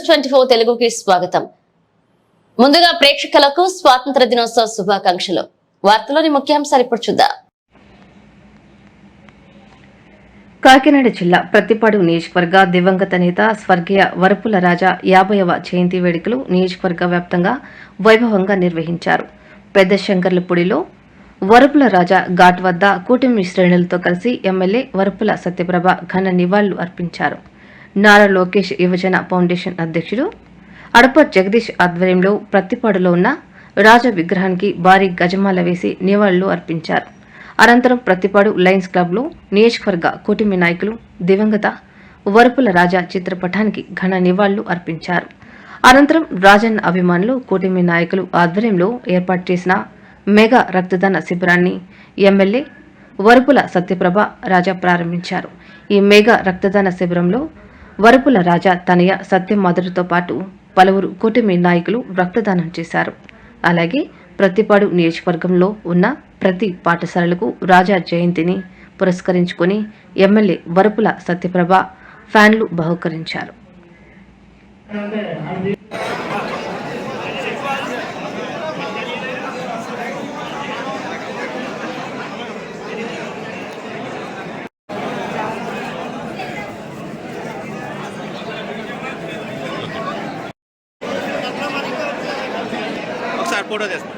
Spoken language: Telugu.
News24 తెలుగుకి స్వాగతం. ముందుగా ప్రేక్షకులకు స్వాతంత్ర దినోత్సవ శుభాకాంక్షలు. వార్తలోని ముఖ్యాంశాలు ఇప్పుడు చూద్దాం. కాకినాడ జిల్లా ప్రతిపాడు నియోజకవర్గ దివంగత నేత స్వర్గీయ వరపుల రాజా 50వ జయంతి వేడుకలు నియోజకవర్గ వ్యాప్తంగా వైభవంగా నిర్వహించారు. పెద్ద శంకర్లపూడిలో వరపుల రాజా ఘాట్ వద్ద కూటమి శ్రేణులతో కలిసి ఎమ్మెల్యే వరపుల సత్యప్రభ ఘన నివాళులు అర్పించారు. నారా లోకేష్ యువజన ఫౌండేషన్ అధ్యక్షుడు అడప జగదీష్ ఆధ్వర్యంలో ప్రతిపాడులో ఉన్న రాజా విగ్రహానికి భారీ గజమాల వేసి నివాళులు అర్పించారు. అనంతరం ప్రతిపాడు లయన్స్ క్లబ్లో నియోజకవర్గ కూటమి నాయకులు దివంగత వరపుల రాజా చిత్రపటానికి ఘన నివాళులు అర్పించారు. అనంతరం రాజన్న అభిమానులు కూటమి నాయకులు ఆధ్వర్యంలో ఏర్పాటు చేసిన మెగా రక్తదాన శిబిరాన్ని ఎమ్మెల్యే వరపుల సత్యప్రభ రాజా ప్రారంభించారు. ఈ మెగా రక్తదాన శిబిరంలో వరపుల రాజా తనయ సత్యమాధురితో పాటు పలువురు కూటమి నాయకులు రక్తదానం చేశారు. అలాగే ప్రతిపాడు నియోజకవర్గంలో ఉన్న ప్రతి పాఠశాలలకు రాజా జయంతిని పురస్కరించుకుని ఎమ్మెల్యే వరపుల సత్యప్రభ ఫ్యాన్లు బహుకరించారు. ఒకసారి ఫోటో తీస్తాం.